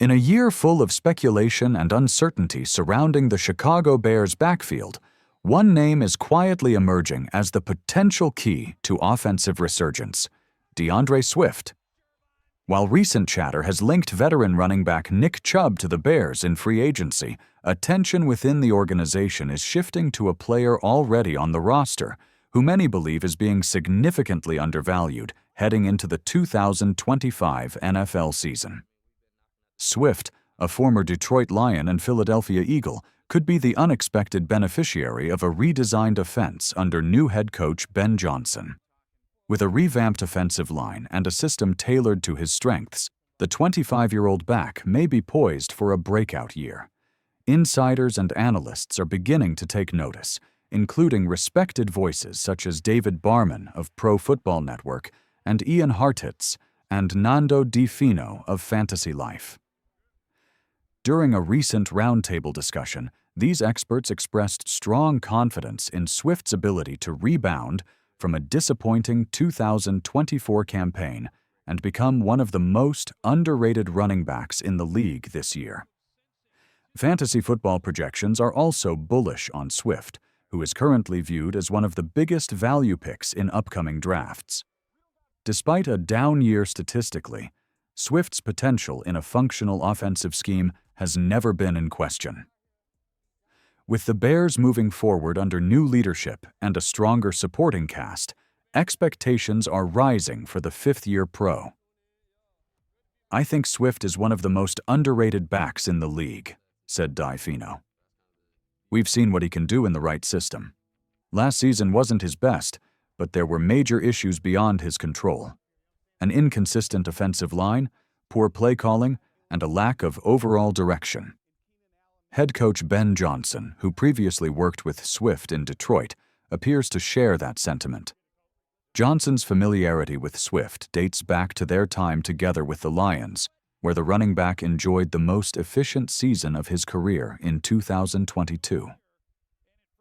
In a year full of speculation and uncertainty surrounding the Chicago Bears' backfield, one name is quietly emerging as the potential key to offensive resurgence: DeAndre Swift. While recent chatter has linked veteran running back Nick Chubb to the Bears in free agency, attention within the organization is shifting to a player already on the roster, who many believe is being significantly undervalued heading into the 2025 NFL season. Swift, a former Detroit Lion and Philadelphia Eagle, could be the unexpected beneficiary of a redesigned offense under new head coach Ben Johnson. With a revamped offensive line and a system tailored to his strengths, the 25-year-old back may be poised for a breakout year. Insiders and analysts are beginning to take notice, including respected voices such as David Barman of Pro Football Network and Ian Hartitz and Nando Di Fino of Fantasy Life. During a recent roundtable discussion, these experts expressed strong confidence in Swift's ability to rebound from a disappointing 2024 campaign and become one of the most underrated running backs in the league this year. Fantasy football projections are also bullish on Swift, who is currently viewed as one of the biggest value picks in upcoming drafts. Despite a down year statistically, Swift's potential in a functional offensive scheme has never been in question. With the Bears moving forward under new leadership and a stronger supporting cast, expectations are rising for the fifth-year pro. "I think Swift is one of the most underrated backs in the league," said Di Fino. "We've seen what he can do in the right system. Last season wasn't his best, but there were major issues beyond his control. An inconsistent offensive line, poor play calling, and a lack of overall direction." Head coach Ben Johnson, who previously worked with Swift in Detroit, appears to share that sentiment. Johnson's familiarity with Swift dates back to their time together with the Lions, where the running back enjoyed the most efficient season of his career in 2022.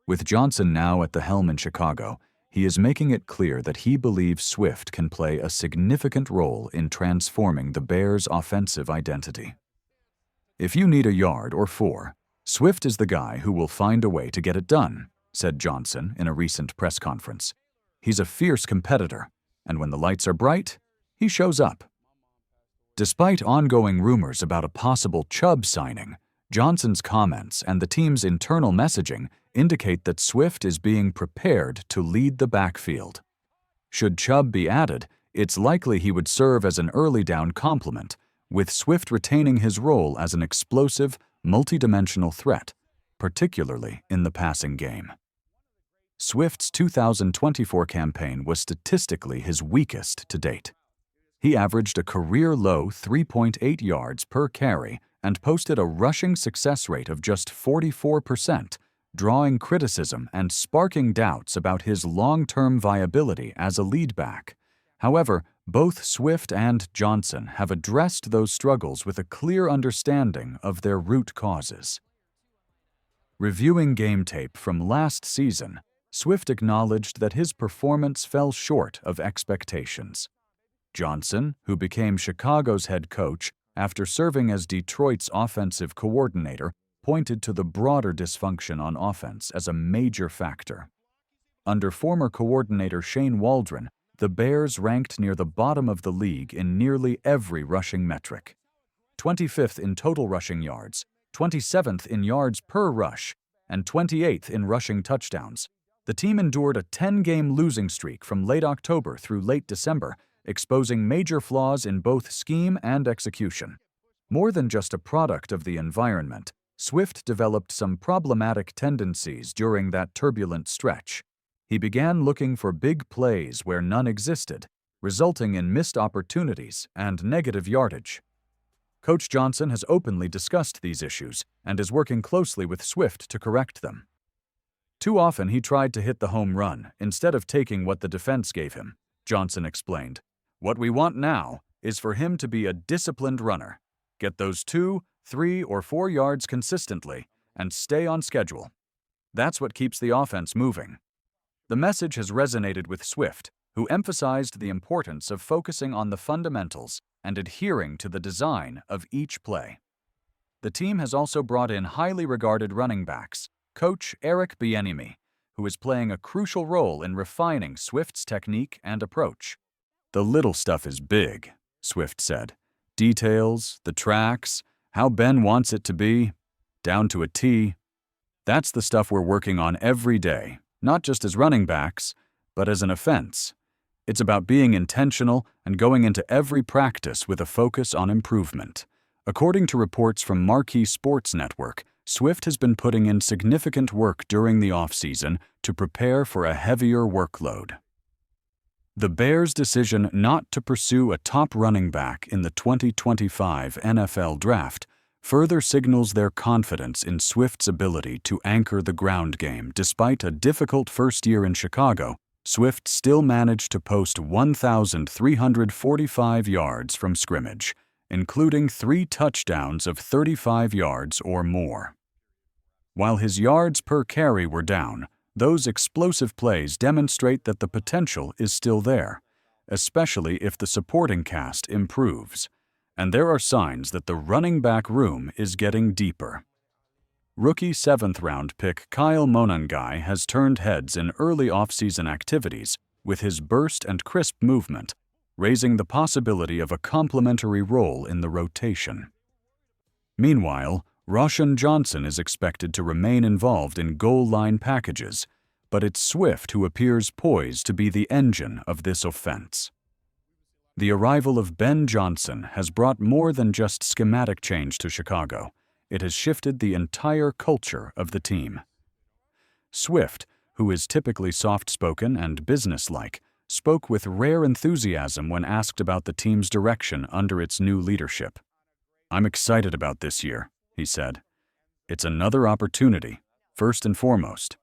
With Johnson now at the helm in Chicago, he is making it clear that he believes Swift can play a significant role in transforming the Bears' offensive identity. "If you need a yard or four, Swift is the guy who will find a way to get it done," said Johnson in a recent press conference. "He's a fierce competitor, and when the lights are bright, he shows up." Despite ongoing rumors about a possible Chubb signing, Johnson's comments and the team's internal messaging indicate that Swift is being prepared to lead the backfield. Should Chubb be added, it's likely he would serve as an early down complement, with Swift retaining his role as an explosive, multidimensional threat, particularly in the passing game. Swift's 2024 campaign was statistically his weakest to date. He averaged a career-low 3.8 yards per carry and posted a rushing success rate of just 44%, drawing criticism and sparking doubts about his long-term viability as a lead back. However, both Swift and Johnson have addressed those struggles with a clear understanding of their root causes. Reviewing game tape from last season, Swift acknowledged that his performance fell short of expectations. Johnson, who became Chicago's head coach after serving as Detroit's offensive coordinator, pointed to the broader dysfunction on offense as a major factor. Under former coordinator Shane Waldron, the Bears ranked near the bottom of the league in nearly every rushing metric. 25th in total rushing yards, 27th in yards per rush, and 28th in rushing touchdowns. The team endured a 10-game losing streak from late October through late December, exposing major flaws in both scheme and execution. More than just a product of the environment, Swift developed some problematic tendencies during that turbulent stretch. He began looking for big plays where none existed, resulting in missed opportunities and negative yardage. Coach Johnson has openly discussed these issues and is working closely with Swift to correct them. "Too often he tried to hit the home run instead of taking what the defense gave him," Johnson explained. "What we want now is for him to be a disciplined runner, get those 2, 3, or 4 yards consistently, and stay on schedule. That's what keeps the offense moving." The message has resonated with Swift, who emphasized the importance of focusing on the fundamentals and adhering to the design of each play. The team has also brought in highly regarded running backs, coach Eric Bieniemy, who is playing a crucial role in refining Swift's technique and approach. "The little stuff is big," Swift said. "Details, the tracks, how Ben wants it to be, down to a T. That's the stuff we're working on every day, not just as running backs, but as an offense. It's about being intentional and going into every practice with a focus on improvement." According to reports from Marquee Sports Network, Swift has been putting in significant work during the offseason to prepare for a heavier workload. The Bears' decision not to pursue a top running back in the 2025 NFL Draft further signals their confidence in Swift's ability to anchor the ground game. Despite a difficult first year in Chicago, Swift still managed to post 1,345 yards from scrimmage, including 3 touchdowns of 35 yards or more. While his yards per carry were down, those explosive plays demonstrate that the potential is still there, especially if the supporting cast improves. And there are signs that the running back room is getting deeper. Rookie 7th-round pick Kyle Monangai has turned heads in early offseason activities with his burst and crisp movement, raising the possibility of a complementary role in the rotation. Meanwhile, Roshan Johnson is expected to remain involved in goal line packages, but it's Swift who appears poised to be the engine of this offense. The arrival of Ben Johnson has brought more than just schematic change to Chicago. It has shifted the entire culture of the team. Swift, who is typically soft-spoken and businesslike, spoke with rare enthusiasm when asked about the team's direction under its new leadership. "I'm excited about this year," he said. "It's another opportunity, first and foremost.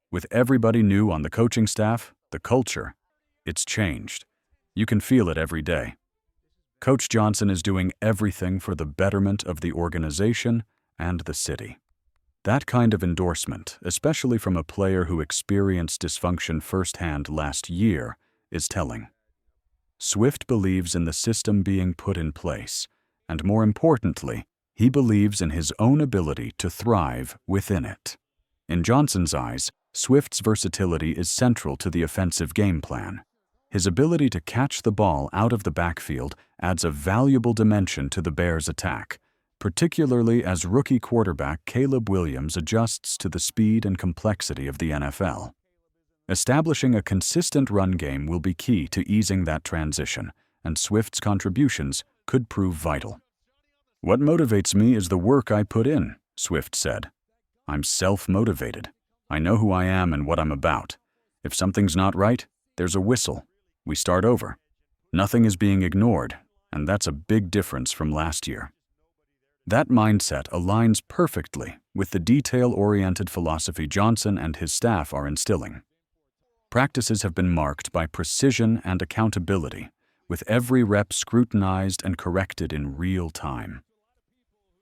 With everybody new on the coaching staff, the culture, it's changed. You can feel it every day. Coach Johnson is doing everything for the betterment of the organization and the city." That kind of endorsement, especially from a player who experienced dysfunction firsthand last year, is telling. Swift believes in the system being put in place, and more importantly, he believes in his own ability to thrive within it. In Johnson's eyes, Swift's versatility is central to the offensive game plan. His ability to catch the ball out of the backfield adds a valuable dimension to the Bears' attack, particularly as rookie quarterback Caleb Williams adjusts to the speed and complexity of the NFL. Establishing a consistent run game will be key to easing that transition, and Swift's contributions could prove vital. "What motivates me is the work I put in," Swift said. "I'm self-motivated. I know who I am and what I'm about. If something's not right, there's a whistle. We start over. Nothing is being ignored, and that's a big difference from last year." That mindset aligns perfectly with the detail-oriented philosophy Johnson and his staff are instilling. Practices have been marked by precision and accountability, with every rep scrutinized and corrected in real time.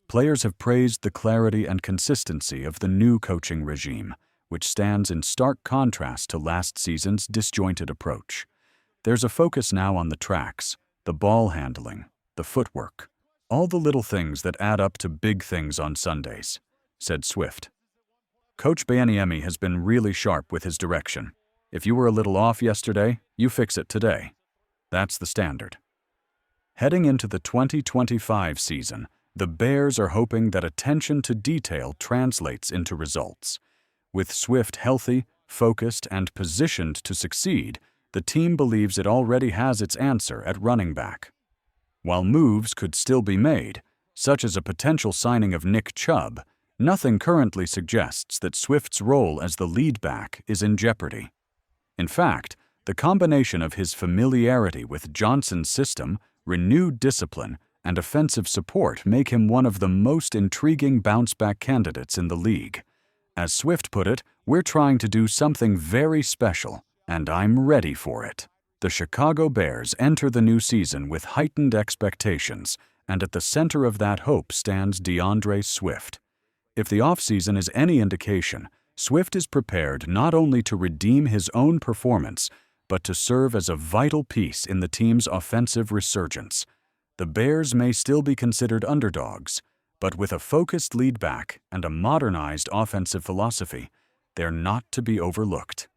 Players have praised the clarity and consistency of the new coaching regime, which stands in stark contrast to last season's disjointed approach. There's a focus now on the tracks, the ball handling, the footwork, all the little things that add up to big things on Sundays, said Swift. Coach Bieniemy has been really sharp with his direction. If you were a little off yesterday, you fix it today. That's the standard. Heading into the 2025 season, the Bears are hoping that attention to detail translates into results. With Swift healthy, focused, and positioned to succeed, the team believes it already has its answer at running back. While moves could still be made, such as a potential signing of Nick Chubb, nothing currently suggests that Swift's role as the lead back is in jeopardy. In fact, the combination of his familiarity with Johnson's system, renewed discipline, and offensive support make him one of the most intriguing bounce-back candidates in the league. As Swift put it, "We're trying to do something very special, and I'm ready for it." The Chicago Bears enter the new season with heightened expectations, and at the center of that hope stands DeAndre Swift. If the offseason is any indication, Swift is prepared not only to redeem his own performance, but to serve as a vital piece in the team's offensive resurgence. The Bears may still be considered underdogs, But with a focused lead back and a modernized offensive philosophy, they're not to be overlooked.